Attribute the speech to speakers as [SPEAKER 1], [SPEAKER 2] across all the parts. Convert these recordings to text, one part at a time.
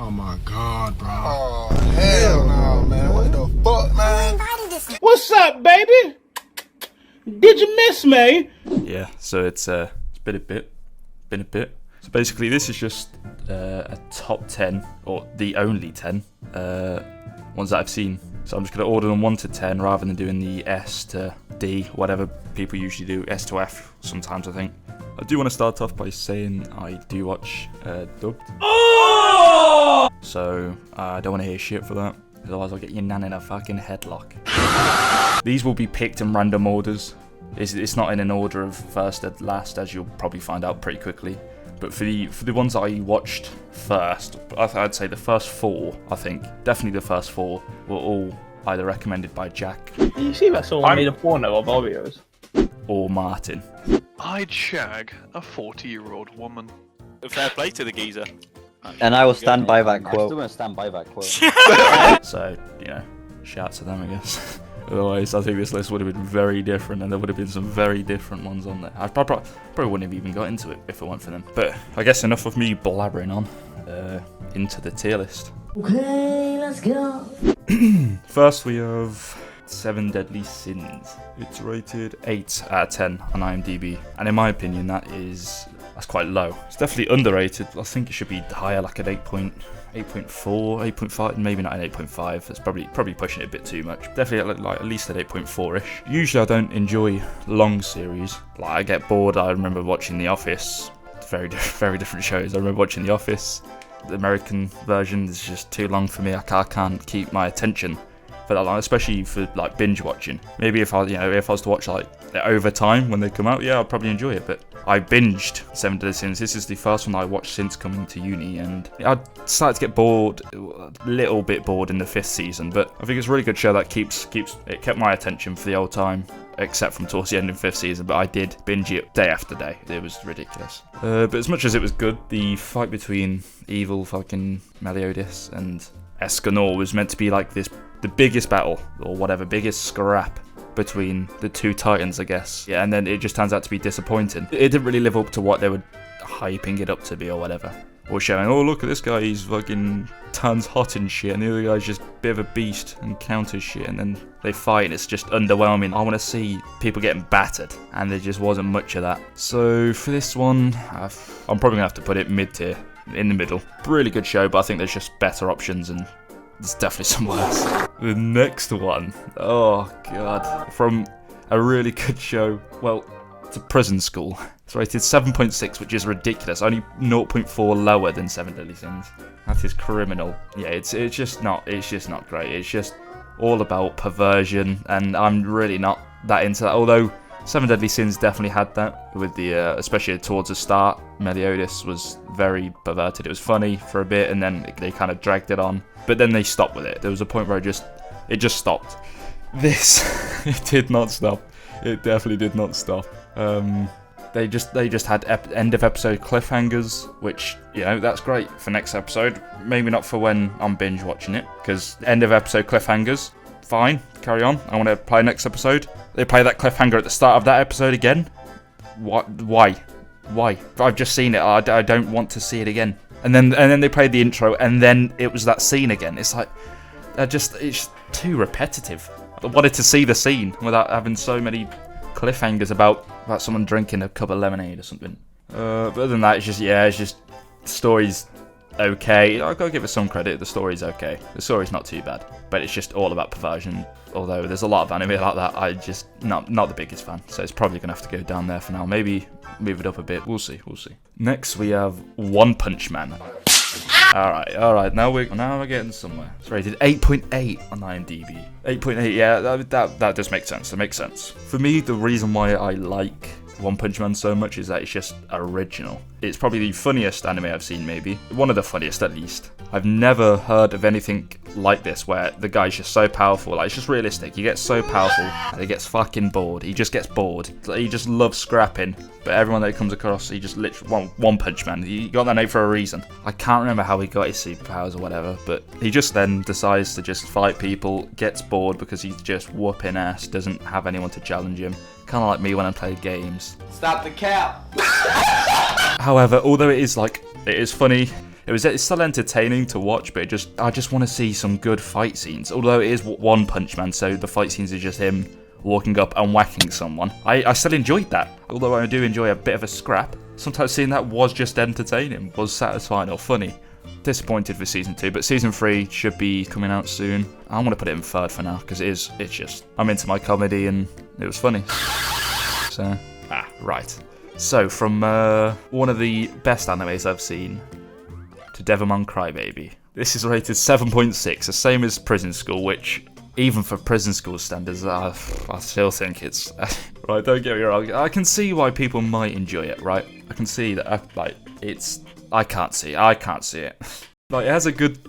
[SPEAKER 1] Oh my god, bro.
[SPEAKER 2] Oh, hell no, man. What the fuck, man?
[SPEAKER 1] What's up, baby? Did you miss me?
[SPEAKER 3] Yeah, so it's been a bit. So basically, this is just a top 10, or the only 10 ones that I've seen. So I'm just going to order them 1 to 10 rather than doing the S to D, whatever people usually do, S to F sometimes, I think. I do want to start off by saying I do watch dubbed. Oh! So I don't want to hear shit for that, otherwise I'll get your nan in a fucking headlock. These will be picked in random orders. It's not in an order of first to last, as you'll probably find out pretty quickly. But for the ones that I watched first, I'd say the first 4, I think, definitely the first 4, were all either recommended by Jack.
[SPEAKER 4] You see that someone made a porno of Oreos?
[SPEAKER 3] Or Martin.
[SPEAKER 5] I'd shag a 40-year-old woman.
[SPEAKER 6] Fair play to the geezer.
[SPEAKER 7] And I will stand by that
[SPEAKER 8] I'm still
[SPEAKER 7] quote.
[SPEAKER 8] going to stand by that quote.
[SPEAKER 3] So, you know, shout to them, I guess. Otherwise, I think this list would have been very different, and there would have been some very different ones on there. I probably wouldn't have even got into it if it weren't for them. But I guess enough of me blabbering on. Into the tier list.
[SPEAKER 9] Okay, let's go.
[SPEAKER 3] First, we have 7 Deadly Sins. It's rated 8 out of 10 on IMDb, and in my opinion, that's quite low. It's definitely underrated. I think it should be higher, like an 8.4, 8.5, maybe not an 8.5. That's probably pushing it a bit too much. Definitely like at least an 8.4-ish. Usually I don't enjoy long series. Like I get bored. I remember watching The Office. Very different shows. I remember watching The Office. The American version is just too long for me. I can't keep my attention for that long, especially for like binge watching. Maybe if I was to watch like over time when they come out, yeah, I'd probably enjoy it. But I binged 7 Deadly Sins. This is the first one I watched since coming to uni, and I started to get bored, a little bit bored in the 5th season. But I think it's a really good show that kept my attention for the whole time, except from towards the end of 5th season. But I did binge it day after day. It was ridiculous. But as much as it was good, the fight between evil fucking Meliodas and Escanor was meant to be like the biggest battle, or whatever, biggest scrap between the two titans, I guess. Yeah, and then it just turns out to be disappointing. It didn't really live up to what they were hyping it up to be, or whatever. Or showing, oh look at this guy, he's fucking tons hot and shit, and the other guy's just a bit of a beast and counters shit, and then they fight and it's just underwhelming. I want to see people getting battered, and there just wasn't much of that. So for this one, I'm probably gonna have to put it mid-tier, in the middle. Really good show, but I think there's just better options, and there's definitely some worse. The next one, oh god, from a really good show, well, it's a prison school. It's rated 7.6, which is ridiculous, only 0.4 lower than 7 Deadly Sins. That is criminal. Yeah, it's just not great. It's just all about perversion, and I'm really not that into that, although 7 Deadly Sins definitely had that, with the, especially towards the start, Meliodas was very perverted. It was funny for a bit, and then they kind of dragged it on. But then they stopped with it. There was a point where it just stopped. This, it did not stop. It definitely did not stop. They just had end of episode cliffhangers, which, you know, that's great for next episode. Maybe not for when I'm binge watching it, because end of episode cliffhangers, fine, carry on. I want to play next episode. They play that cliffhanger at the start of that episode again. What? Why? I've just seen it. I don't want to see it again. And then they played the intro, and then it was that scene again. It's like, it's too repetitive. I wanted to see the scene without having so many cliffhangers about someone drinking a cup of lemonade or something. But other than that, it's just the story's okay. I've got to give it some credit. The story's okay. The story's not too bad, but it's just all about perversion. Although there's a lot of anime like that, I just not the biggest fan. So it's probably gonna have to go down there for now. Maybe move it up a bit. We'll see. Next we have One Punch Man. All right. Now we're getting somewhere. It's rated 8.8 on IMDb. 8.8. Yeah, that does make sense. That makes sense. For me, the reason why I like One Punch Man so much is that it's just original. It's probably the funniest anime I've seen, maybe. One of the funniest, at least. I've never heard of anything like this where the guy's just so powerful. Like, it's just realistic. He gets so powerful and he gets fucking bored. He just gets bored. He just loves scrapping. But everyone that he comes across, he just literally One Punch Man. He got that name for a reason. I can't remember how he got his superpowers or whatever, but he just then decides to just fight people, gets bored because he's just whooping ass, doesn't have anyone to challenge him. Kind of like me when I play games.
[SPEAKER 7] Stop the cap!
[SPEAKER 3] However, although it is funny, It's still entertaining to watch, but I just want to see some good fight scenes. Although it is One Punch Man, so the fight scenes are just him walking up and whacking someone. I still enjoyed that, although I do enjoy a bit of a scrap. Sometimes seeing that was just entertaining, was satisfying or funny. Disappointed for season 2, but season 3 should be coming out soon. I'm gonna put it in 3rd for now because it's just I'm into my comedy and it was funny. So right. So from one of the best animes I've seen to Devilman Crybaby. This is rated 7.6, the same as Prison School, which even for Prison School standards, I still think it's right. Don't get me wrong. I can see why people might enjoy it. Right, I can see that. I can't see it. Like, it has a good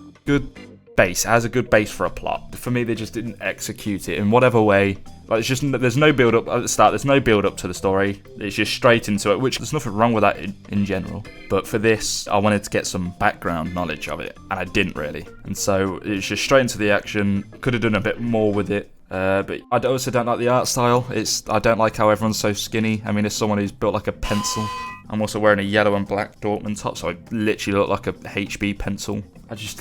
[SPEAKER 3] base. It has a good base for a plot. For me, they just didn't execute it in whatever way. Like, it's just, there's no build up at the start. There's no build up to the story. It's just straight into it, which there's nothing wrong with that in general. But for this, I wanted to get some background knowledge of it, and I didn't really. And so it's just straight into the action. Could have done a bit more with it. But I also don't like the art style. I don't like how everyone's so skinny. I mean, as someone who's built like a pencil, I'm also wearing a yellow and black Dortmund top, so I literally look like a HB pencil.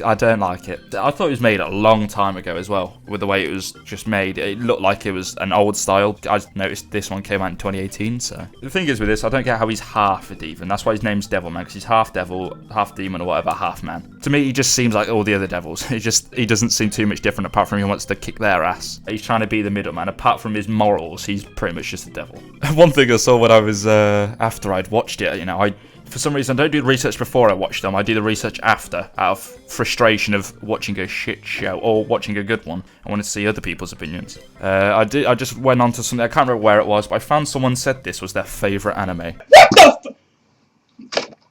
[SPEAKER 3] I don't like it. I thought it was made a long time ago as well, with the way it was just made. It looked like it was an old style. I noticed this one came out in 2018, so. The thing is with this, I don't get how he's half a demon. That's why his name's Devilman, because he's half devil, half demon, or whatever, half man. To me, he just seems like all the other devils. He doesn't seem too much different, apart from he wants to kick their ass. He's trying to be the middleman. Apart from his morals, he's pretty much just a devil. One thing I saw when I was, after I'd watched it, for some reason, I don't do the research before I watch them. I do the research after, out of frustration of watching a shit show or watching a good one. I wanted to see other people's opinions. I just went on to something, I can't remember where it was, but I found someone said this was their favourite anime.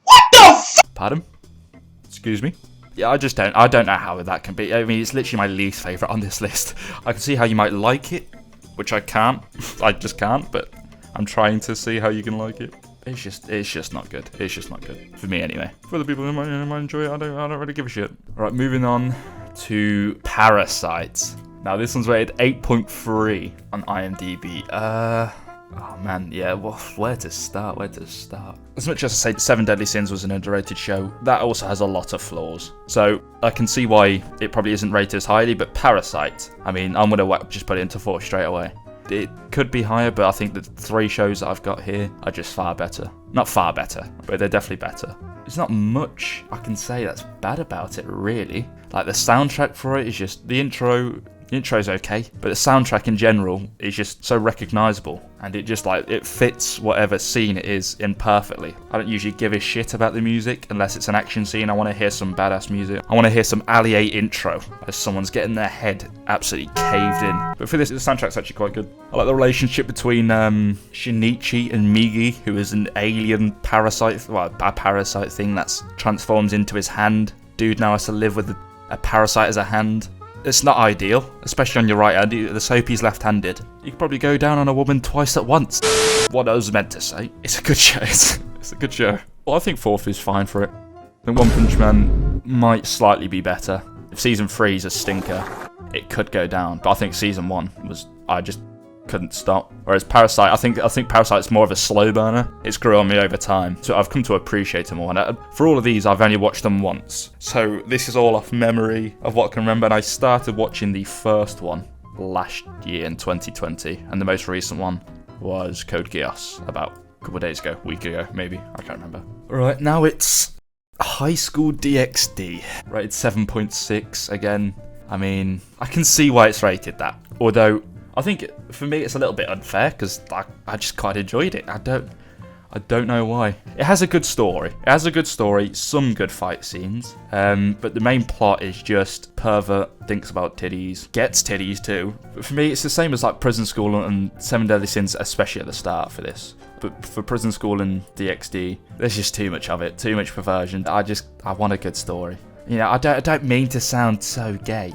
[SPEAKER 3] What the Pardon? Excuse me? Yeah, I don't know how that can be. I mean, it's literally my least favourite on this list. I can see how you might like it, which I can't. I just can't, but I'm trying to see how you can like it. It's just not good. It's just not good. For me, anyway. For the people who might enjoy it, I don't really give a shit. Alright, moving on to Parasyte. Now, this one's rated 8.3 on IMDb. Oh man, yeah, well, where to start? As much as I say Seven Deadly Sins was an underrated show, that also has a lot of flaws. So, I can see why it probably isn't rated as highly, but Parasyte, I mean, I'm gonna just put it into 4 straight away. It could be higher, but I think the 3 shows that I've got here are just far better. Not far better, but they're definitely better. There's not much I can say that's bad about it, really. Like, the soundtrack for it is just, the intro's okay, but the soundtrack in general is just so recognisable, and it just, like, it fits whatever scene it is in perfectly. I don't usually give a shit about the music unless it's an action scene. I want to hear some badass music. I want to hear some Allier intro as someone's getting their head absolutely caved in. But for this, the soundtrack's actually quite good. I like the relationship between Shinichi and Migi, who is an alien parasite, well, a parasite thing that's transforms into his hand. Dude now has to live with a parasite as a hand. It's not ideal, especially on your right hand. Let's hope he's left-handed. You could probably go down on a woman twice at once. What I was meant to say. It's a good show. It's a good show. Well, I think 4th is fine for it. I think One Punch Man might slightly be better. If season 3 is a stinker, it could go down. But I think season 1 was, I just couldn't stop. Whereas Parasyte, I think Parasyte's more of a slow burner. It's grew on me over time, so I've come to appreciate them more. And for all of these, I've only watched them once, so this is all off memory of what I can remember. And I started watching the first one last year in 2020, and the most recent one was Code Geass about a couple of days ago, a week ago, maybe. I can't remember. Right, now it's Highschool DXD, rated 7.6 again. I mean, I can see why it's rated that, although I think for me it's a little bit unfair because I just quite enjoyed it. I don't know why. It has a good story. Some good fight scenes. But the main plot is just pervert thinks about titties, gets titties too. But for me, it's the same as like Prison School and Seven Deadly Sins, especially at the start for this. But for Prison School and DXD, there's just too much of it, too much perversion. I want a good story. I don't mean to sound so gay.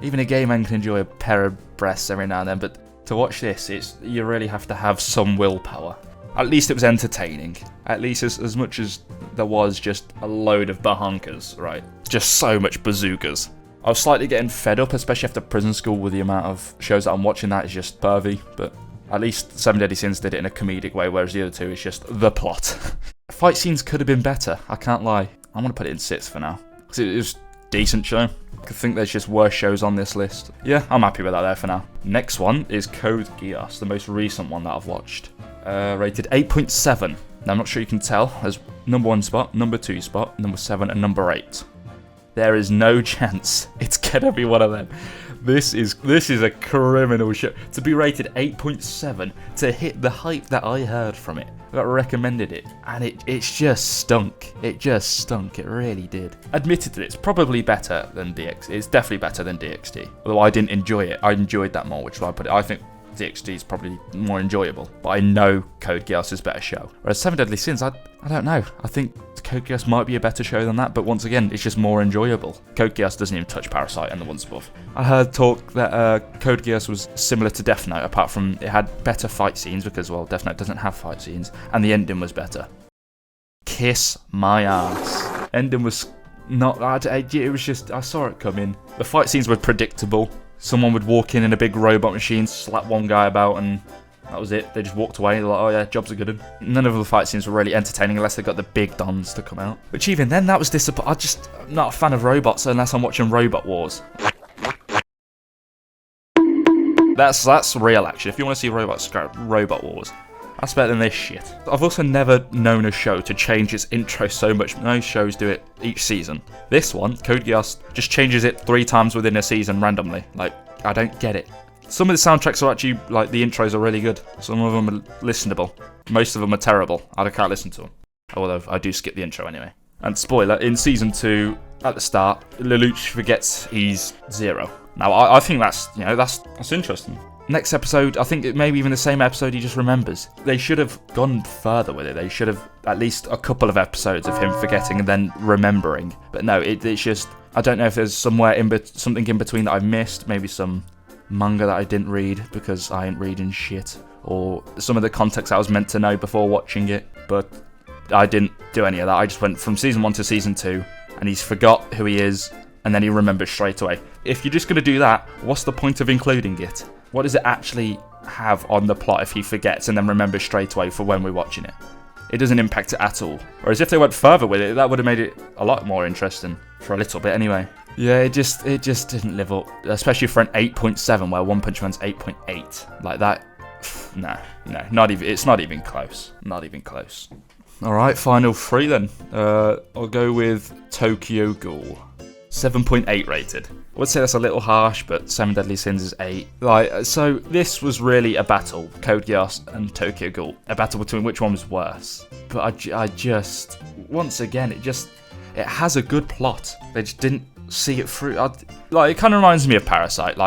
[SPEAKER 3] Even a gay man can enjoy a pair of breasts every now and then, but to watch this, you really have to have some willpower. At least it was entertaining. At least as much as there was just a load of bahunkas, right? Just so much bazookas. I was slightly getting fed up, especially after Prison School, with the amount of shows that I'm watching that is just pervy, but at least Seven Deadly Sins did it in a comedic way, whereas the other two is just the plot. Fight scenes could have been better, I can't lie. I'm gonna put it in 6th for now. Because it was a decent show. I think there's just worse shows on this list. Yeah, I'm happy with that there for now. Next one is Code Geass, the most recent one that I've watched. Rated 8.7. Now I'm not sure you can tell. There's number 1 spot, number 2 spot, number 7, and number 8. There is no chance it's gonna be one of them. This is a criminal show. To be rated 8.7, to hit the hype that I heard from it, that recommended it, and it's just stunk. It just stunk. It really did. Admittedly, it's probably better than DXD. It's definitely better than DXD. Although I didn't enjoy it. I enjoyed that more, which is why I put it. I think DXD is probably more enjoyable, but I know Code Geass is a better show. Whereas 7 Deadly Sins, I don't know. I think Code Geass might be a better show than that, but once again, it's just more enjoyable. Code Geass doesn't even touch Parasyte and the ones above. I heard talk that Code Geass was similar to Death Note, apart from it had better fight scenes, because, well, Death Note doesn't have fight scenes, and the ending was better. Kiss my ass. Ending was not... it was just... I saw it coming. The fight scenes were predictable. Someone would walk in a big robot machine, slap one guy about, and that was it. They just walked away. They're like, oh yeah, jobs are good. None of the fight scenes were really entertaining unless they got the big dons to come out. Which even then, that was disappointing. I'm not a fan of robots unless I'm watching Robot Wars. That's real action. If you want to see robots, go Robot Wars. That's better than this shit. I've also never known a show to change its intro so much. Most shows do it each season. This one, Code Geass, just changes it 3 times within a season randomly. Like, I don't get it. Some of the soundtracks are actually, like, the intros are really good. Some of them are listenable. Most of them are terrible. I can't listen to them. Although, I do skip the intro anyway. And spoiler, in Season 2, at the start, Lelouch forgets he's 0. Now, I think that's interesting. Next episode, I think it may be even the same episode he just remembers. They should have gone further with it. They should have at least a couple of episodes of him forgetting and then remembering. But no, it's just... I don't know if there's something in between that I missed. Maybe some manga that I didn't read because I ain't reading shit. Or some of the context I was meant to know before watching it. But I didn't do any of that. I just went from Season 1 to Season 2 and he's forgot who he is and then he remembers straight away. If you're just going to do that, what's the point of including it? What does it actually have on the plot if he forgets and then remembers straight away for when we're watching it? It doesn't impact it at all. Whereas if they went further with it, that would have made it a lot more interesting. For a little bit anyway. Yeah, it just didn't live up. Especially for an 8.7 where One Punch Man's 8.8. Like that, no, not even. It's not even close. Not even close. Alright, final 3 then. I'll go with Tokyo Ghoul. 7.8 rated. I would say that's a little harsh, but 7 Deadly Sins is 8. So this was really a battle, Code Geass and Tokyo Ghoul. A battle between which one was worse. But I just, once again, it has a good plot. They just didn't see it through. It kind of reminds me of Parasyte.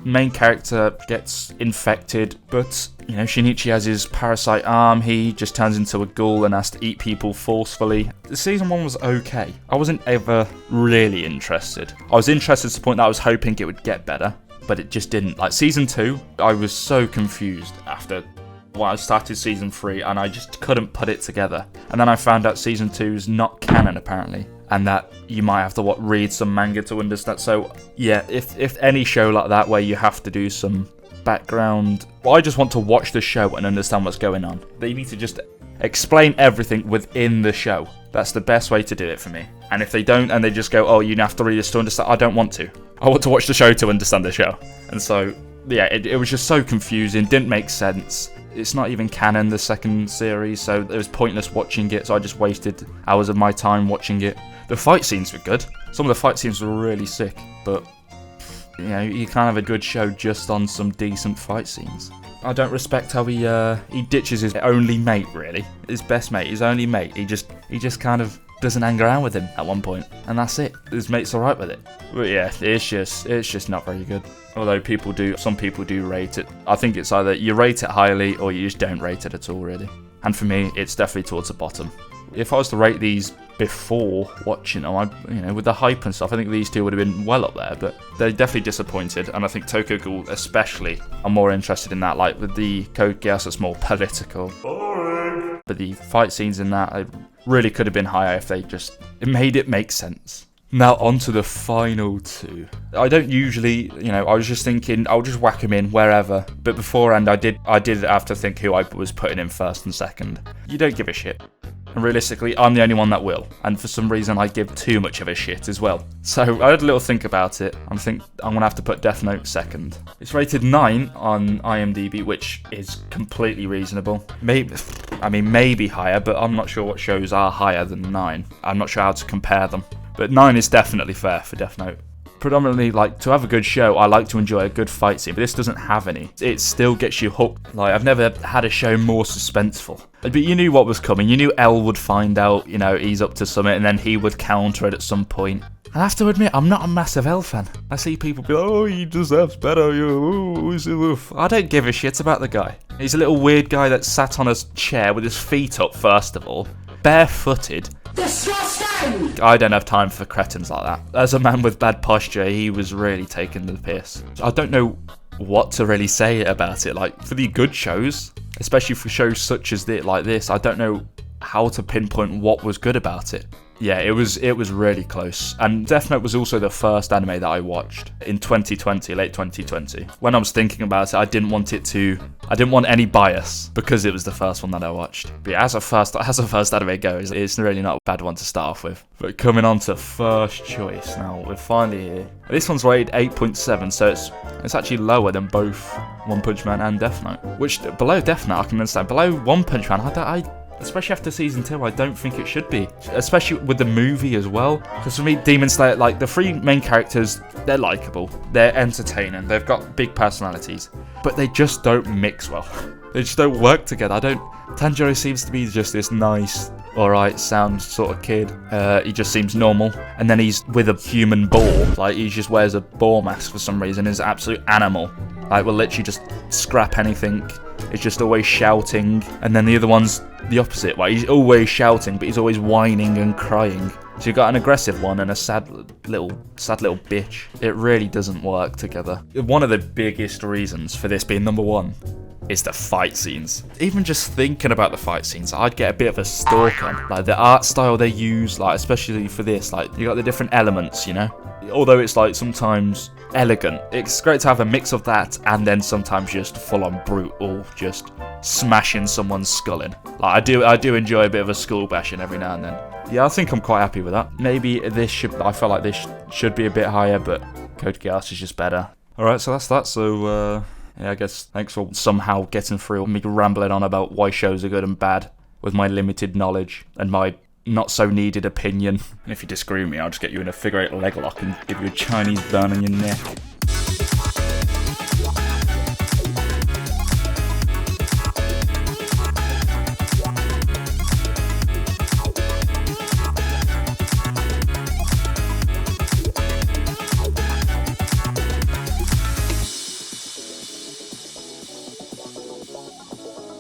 [SPEAKER 3] Main character gets infected, but, Shinichi has his Parasyte arm. He just turns into a ghoul and has to eat people forcefully. Season 1 was okay. I wasn't ever really interested. I was interested to the point that I was hoping it would get better, but it just didn't. Like, Season 2, I was so confused after... I started Season 3 and I just couldn't put it together. And then I found out Season 2 is not canon, apparently. And that you might have to read some manga to understand. So, yeah, if any show like that where you have to do some background... Well, I just want to watch the show and understand what's going on. They need to just explain everything within the show. That's the best way to do it for me. And if they don't and they just go, oh, you have to read this to understand, I don't want to. I want to watch the show to understand the show. And so, yeah, it was just so confusing, didn't make sense. It's not even canon, the second series, so it was pointless watching it, so I just wasted hours of my time watching it. The fight scenes were good. Some of the fight scenes were really sick, but, you can't have a good show just on some decent fight scenes. I don't respect how he ditches his only mate, really. His best mate, his only mate. He just kind of doesn't hang around with him at one point, and that's it. His mate's alright with it. But yeah, it's just not very good. Although some people do rate it. I think it's either you rate it highly or you just don't rate it at all, really. And for me, it's definitely towards the bottom. If I was to rate these before watching them, with the hype and stuff, I think these two would have been well up there, but they're definitely disappointed, and I think Tokyo Ghoul especially are more interested in that. Like with the Code Geass, it's more political. Boring. But the fight scenes in that, it really could have been higher if they just made it make sense. Now on to the final 2. I don't usually, I was just thinking I'll just whack them in wherever. But beforehand I did have to think who I was putting in first and second. You don't give a shit. And realistically, I'm the only one that will. And for some reason, I give too much of a shit as well. So I had a little think about it. I'm going to have to put Death Note second. It's rated 9 on IMDb, which is completely reasonable. Maybe higher, but I'm not sure what shows are higher than 9. I'm not sure how to compare them. But 9 is definitely fair for Death Note. Predominantly, like, to have a good show, I like to enjoy a good fight scene, but this doesn't have any. It still gets you hooked. Like, I've never had a show more suspenseful. But you knew what was coming. You knew L would find out, you know, he's up to something, and then he would counter it at some point. I have to admit, I'm not a massive L fan. I see people be like, oh, he deserves better. I don't give a shit about the guy. He's a little weird guy that sat on a chair with his feet up, first of all, barefooted. Disgusting! I don't have time for cretins like that. As a man with bad posture, he was really taking the piss. I don't know what to really say about it. Like, for the good shows, especially for shows such as this, I don't know how to pinpoint what was good about it. Yeah, it was really close. And Death Note was also the first anime that I watched in 2020, late 2020. When I was thinking about it, I didn't want any bias because it was the first one that I watched. But yeah, as a first anime goes, it's really not a bad one to start off with. But coming on to first choice, now we're finally here. This one's rated 8.7, so it's actually lower than both One Punch Man and Death Note. Which, below Death Note, I can understand. Below One Punch Man, especially after season 2, I don't think it should be. Especially with the movie as well. Because for me, Demon Slayer, like, the 3 main characters, they're likable. They're entertaining. They've got big personalities. But they just don't mix well. They just don't work together. Tanjiro seems to be just this nice, alright, sound sort of kid. He just seems normal. And then he's with a human boar. Like, he just wears a boar mask for some reason. He's an absolute animal. Like, will literally just scrap anything. He's just always shouting. And then the other one's the opposite. Like, he's always shouting, but he's always whining and crying. So you've got an aggressive one and a sad little bitch. It really doesn't work together. One of the biggest reasons for this being number 1 is the fight scenes. Even just thinking about the fight scenes, I'd get a bit of a stalk on. Like, the art style they use, like, especially for this, like, you got the different elements, you know? Although it's, like, sometimes elegant, it's great to have a mix of that and then sometimes just full-on brutal, just smashing someone's skull in. Like, I do enjoy a bit of a skull bashing every now and then. Yeah, I think I'm quite happy with that. Maybe I felt like this should be a bit higher, but Code Geass is just better. Alright, so that's that. So, yeah, I guess thanks for somehow getting through me rambling on about why shows are good and bad with my limited knowledge and my not so needed opinion. And if you disagree with me, I'll just get you in a figure 8 leg lock and give you a Chinese burn on your neck.